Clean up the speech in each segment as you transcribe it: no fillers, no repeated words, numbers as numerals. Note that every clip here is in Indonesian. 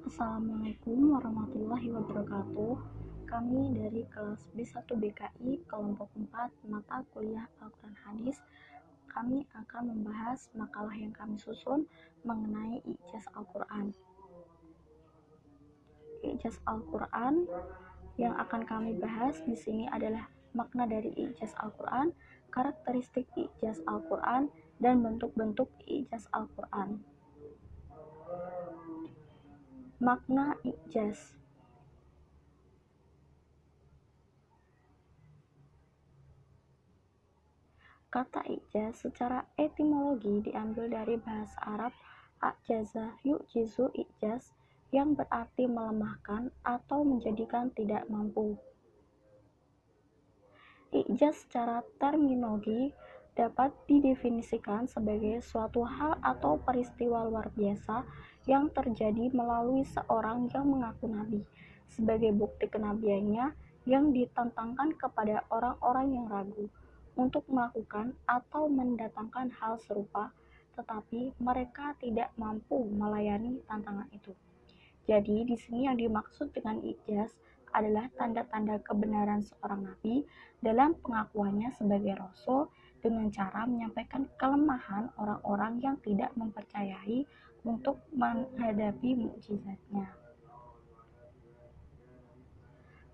Assalamualaikum warahmatullahi wabarakatuh. Kami dari kelas B1 BKI kelompok 4 mata kuliah Al-Quran Hadis. Kami akan membahas makalah yang kami susun mengenai ijaz Al-Quran. Ijaz Al-Quran yang akan kami bahas di sini adalah makna dari ijaz Al-Quran, karakteristik ijaz Al-Quran, dan bentuk-bentuk ijaz Al-Quran. Makna ijaz. Kata ijaz secara etimologi diambil dari bahasa Arab ajaza yu'jizu ijaz yang berarti melemahkan atau menjadikan tidak mampu. Ijaz secara terminologi dapat didefinisikan sebagai suatu hal atau peristiwa luar biasa yang terjadi melalui seorang yang mengaku nabi sebagai bukti kenabiannya yang ditentangkan kepada orang-orang yang ragu untuk melakukan atau mendatangkan hal serupa, tetapi mereka tidak mampu melayani tantangan itu. Jadi di sini yang dimaksud dengan ijaz adalah tanda-tanda kebenaran seorang nabi dalam pengakuannya sebagai rasul dengan cara menyampaikan kelemahan orang-orang yang tidak mempercayai untuk menghadapi mukjizatnya.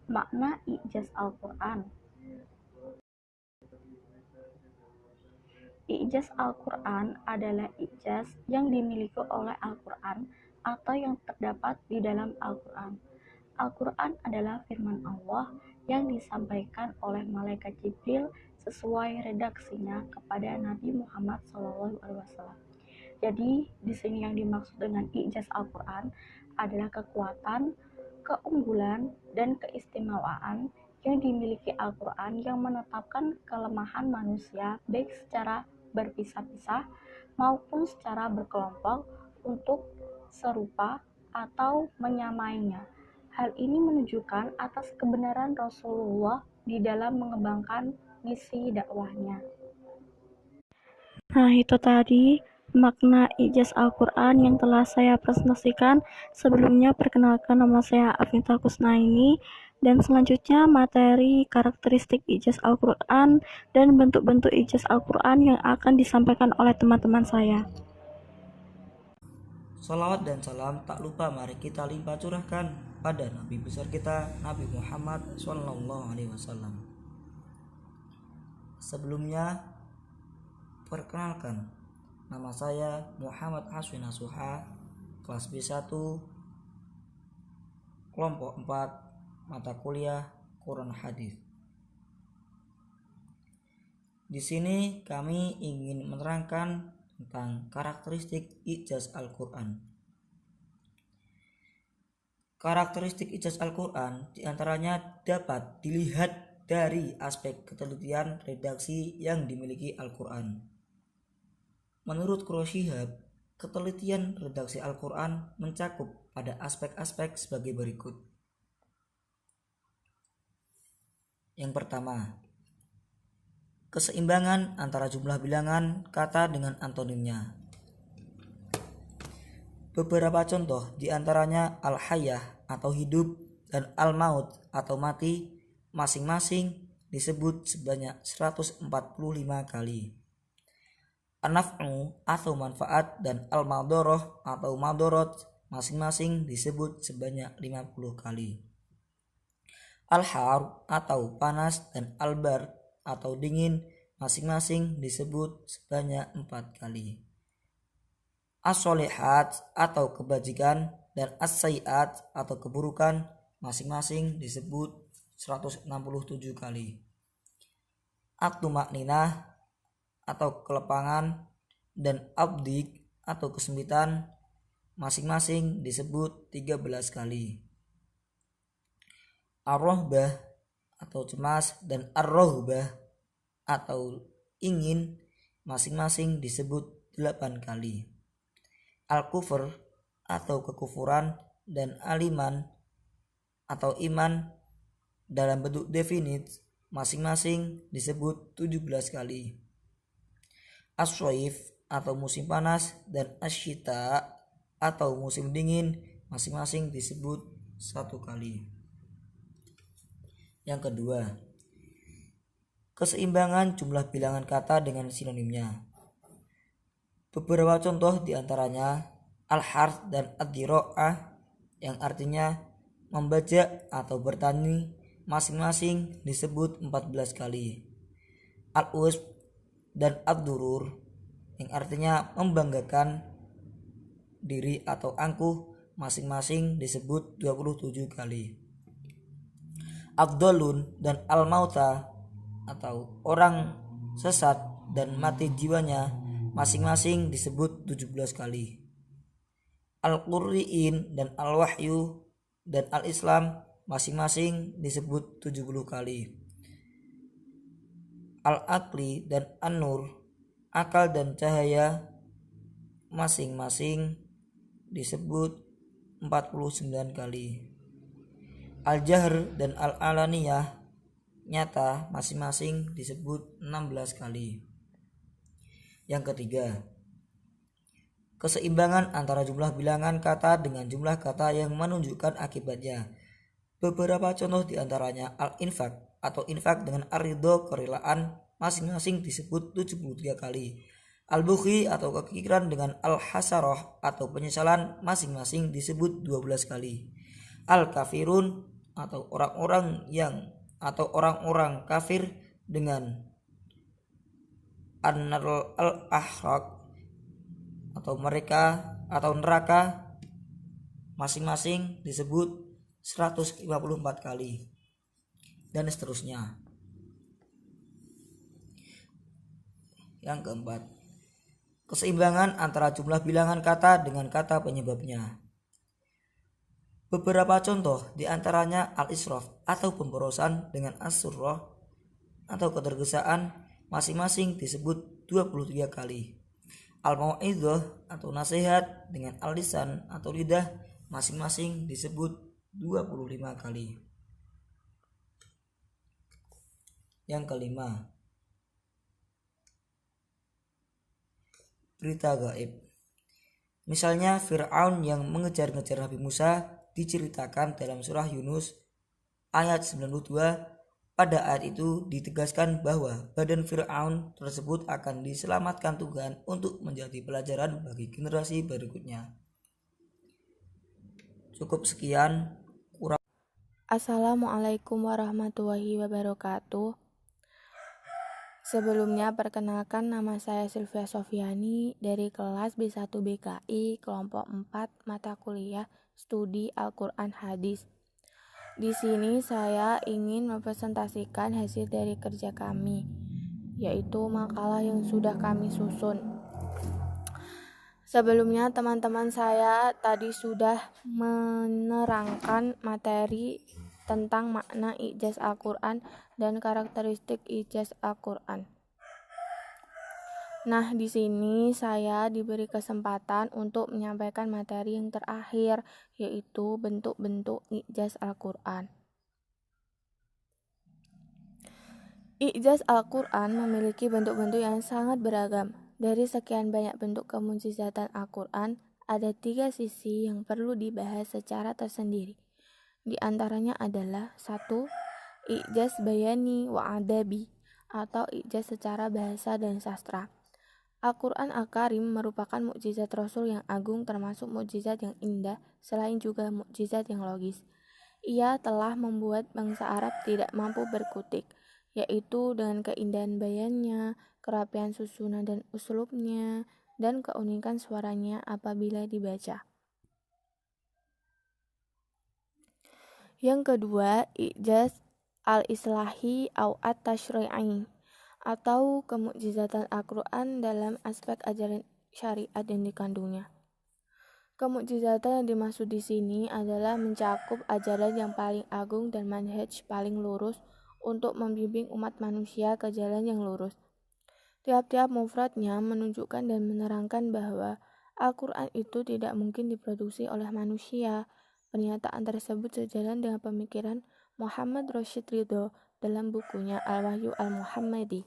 Makna ijaz Al-Quran. Ijaz Al-Quran adalah ijaz yang dimiliki oleh Al-Quran atau yang terdapat di dalam Al-Quran. Al-Quran adalah firman Allah yang disampaikan oleh malaikat Jibril sesuai redaksinya kepada Nabi Muhammad SAW. Jadi di sini yang dimaksud dengan ijaz Al-Quran adalah kekuatan, keunggulan, dan keistimewaan yang dimiliki Al-Quran yang menetapkan kelemahan manusia baik secara berpisah-pisah maupun secara berkelompok untuk serupa atau menyamainya. Hal ini menunjukkan atas kebenaran Rasulullah di dalam mengembangkan misi dakwahnya. Nah, itu tadi makna ijaz Al-Quran yang telah saya presentasikan. Sebelumnya perkenalkan, nama saya Afinta Kusnaini, dan selanjutnya materi karakteristik ijaz Al-Quran dan bentuk-bentuk ijaz Al-Quran yang akan disampaikan oleh teman-teman saya. Salawat dan salam tak lupa mari kita limpah curahkan pada Nabi besar kita, Nabi Muhammad SAW. Sebelumnya, perkenalkan, nama saya Muhammad Haswi Nasuha, kelas B1, kelompok 4, mata kuliah Quran Hadis. Di sini kami ingin menerangkan tentang karakteristik ijaz Al-Quran. Karakteristik ijaz Al-Quran diantaranya dapat dilihat dari aspek ketelitian redaksi yang dimiliki Al-Quran. Menurut Quraisyhab, ketelitian redaksi Al-Quran mencakup pada aspek-aspek sebagai berikut. Yang pertama, keseimbangan antara jumlah bilangan kata dengan antonimnya. Beberapa contoh diantaranya al-hayah atau hidup dan al-maut atau mati masing-masing disebut sebanyak 145 kali. An-naf'u atau manfaat dan al-madoroh atau madorot masing-masing disebut sebanyak 50 kali. Al-har atau panas dan al-bar atau dingin masing-masing disebut sebanyak 4 kali. As-solihat atau kebajikan dan as-sayiat atau keburukan masing-masing disebut 167 kali. At-tumakninah atau kelepangan dan abdik atau kesempitan masing-masing disebut 13 kali. Ar-rohbah atau cemas dan ar-rohbah atau ingin masing-masing disebut 8 kali. Al-kufr atau kekufuran dan al-iman atau iman dalam bentuk definit masing-masing disebut 17 kali. As-soif atau musim panas dan asyita atau musim dingin masing-masing disebut 1 kali. Yang kedua, keseimbangan jumlah bilangan kata dengan sinonimnya. Beberapa contoh diantaranya al-harth dan ad-dira'ah yang artinya membajak atau bertani, masing-masing disebut 14 kali. Al-usb dan ad-durur yang artinya membanggakan diri atau angkuh, masing-masing disebut 27 kali. Abdolun dan al-mauta atau orang sesat dan mati jiwanya, masing-masing disebut 17 kali. Al-Qurri'in dan al-wahyu dan al-islam masing-masing disebut 70 kali. Al-aqli dan an-nur, akal dan cahaya, masing-masing disebut 49 kali. Al-jahr dan al-alaniyah, nyata, masing-masing disebut 16 kali. Yang ketiga, keseimbangan antara jumlah bilangan kata dengan jumlah kata yang menunjukkan akibatnya. Beberapa contoh diantaranya al-infak atau infak dengan ar-ridho, kerelaan, masing-masing disebut 73 kali. Al-bukhi atau kekikiran dengan al-hasarah atau penyesalan, masing-masing disebut 12 kali. Al-kafirun atau orang-orang kafir dengan al-ahraq atau mereka atau neraka, masing-masing disebut 154 kali, dan seterusnya. Yang keempat, keseimbangan antara jumlah bilangan kata dengan kata penyebabnya. Beberapa contoh diantaranya al-israf atau pemborosan dengan as-surrah atau ketergesaan, masing-masing disebut 23 kali. Al-mau'idhah atau nasihat dengan al-lisan atau lidah, masing-masing disebut 25 kali. Yang kelima, berita gaib. Misalnya Fir'aun yang mengejar-ngejar Nabi Musa diceritakan dalam surah Yunus ayat 92. Pada ayat itu ditegaskan bahwa badan Fir'aun tersebut akan diselamatkan Tuhan untuk menjadi pelajaran bagi generasi berikutnya. Cukup sekian. Assalamualaikum warahmatullahi wabarakatuh. Sebelumnya perkenalkan, nama saya Sylvia Sofiani dari kelas B1 BKI kelompok 4 mata kuliah studi Al-Quran Hadis. Di sini saya ingin mempresentasikan hasil dari kerja kami, yaitu makalah yang sudah kami susun. Sebelumnya teman-teman saya tadi sudah menerangkan materi tentang makna ijaz Al-Quran dan karakteristik ijaz Al-Quran. Nah, di sini saya diberi kesempatan untuk menyampaikan materi yang terakhir, yaitu bentuk-bentuk ijaz Al-Quran. Ijaz Al-Quran memiliki bentuk-bentuk yang sangat beragam. Dari sekian banyak bentuk kemukjizatan Al-Quran, ada 3 sisi yang perlu dibahas secara tersendiri. Di antaranya adalah 1. Ijaz bayani wa adabi atau ijaz secara bahasa dan sastra. Al-Quran Al-Karim merupakan mukjizat Rasul yang agung, termasuk mukjizat yang indah, selain juga mukjizat yang logis. Ia telah membuat bangsa Arab tidak mampu berkutik, yaitu dengan keindahan bayannya, kerapian susunan dan uslubnya, dan keunikan suaranya apabila dibaca. Yang kedua, ijaz al-islahi au at-tashri'i atau kemukjizatan Al-Quran dalam aspek ajaran syariat yang dikandungnya. Kemukjizatan yang dimaksud di sini adalah mencakup ajaran yang paling agung dan manhaj paling lurus untuk membimbing umat manusia ke jalan yang lurus. Tiap-tiap mufradnya menunjukkan dan menerangkan bahwa Al-Quran itu tidak mungkin diproduksi oleh manusia. Pernyataan tersebut sejalan dengan pemikiran Muhammad Rashid Ridho dalam bukunya Al-Wahyu Al-Muhammadi.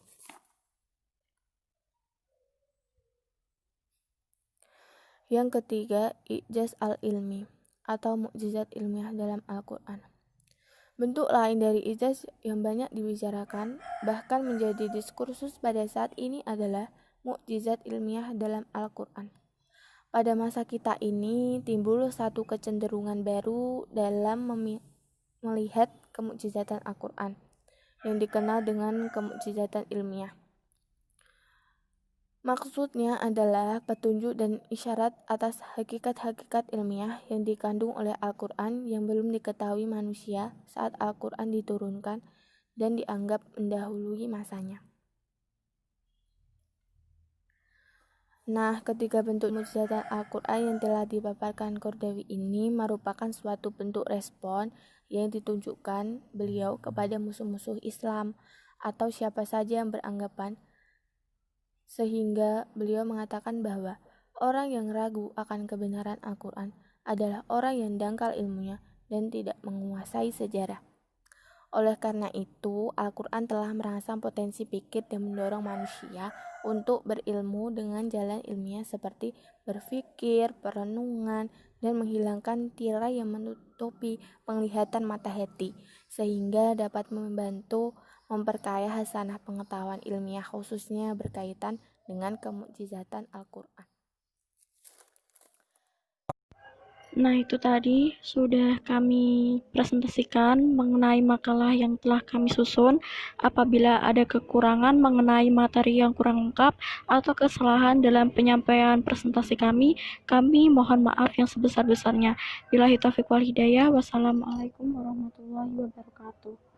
Yang ketiga, ijaz al-ilmi atau mukjizat ilmiah dalam Al-Quran. Bentuk lain dari ijaz yang banyak dibicarakan, bahkan menjadi diskursus pada saat ini adalah mukjizat ilmiah dalam Al-Quran. Pada masa kita ini timbul satu kecenderungan baru dalam melihat kemukjizatan Al-Quran, yang dikenal dengan kemukjizatan ilmiah. Maksudnya adalah petunjuk dan isyarat atas hakikat-hakikat ilmiah yang dikandung oleh Al-Quran yang belum diketahui manusia saat Al-Quran diturunkan dan dianggap mendahului masanya. Nah, ketiga bentuk mukjizat Al-Quran yang telah dipaparkan Qaradawi ini merupakan suatu bentuk respon yang ditunjukkan beliau kepada musuh-musuh Islam atau siapa saja yang beranggapan, sehingga beliau mengatakan bahwa orang yang ragu akan kebenaran Al-Quran adalah orang yang dangkal ilmunya dan tidak menguasai sejarah. Oleh karena itu, Al-Quran telah merangsang potensi pikir dan mendorong manusia untuk berilmu dengan jalan ilmiah seperti berpikir, perenungan, dan menghilangkan tirai yang menutupi penglihatan mata hati, sehingga dapat membantu memperkaya hasanah pengetahuan ilmiah khususnya berkaitan dengan kemukjizatan Al-Quran. Nah, itu tadi sudah kami presentasikan mengenai makalah yang telah kami susun. Apabila ada kekurangan mengenai materi yang kurang lengkap atau kesalahan dalam penyampaian presentasi kami mohon maaf yang sebesar-besarnya. Billahi taufiq wal hidayah. Wassalamualaikum warahmatullahi wabarakatuh.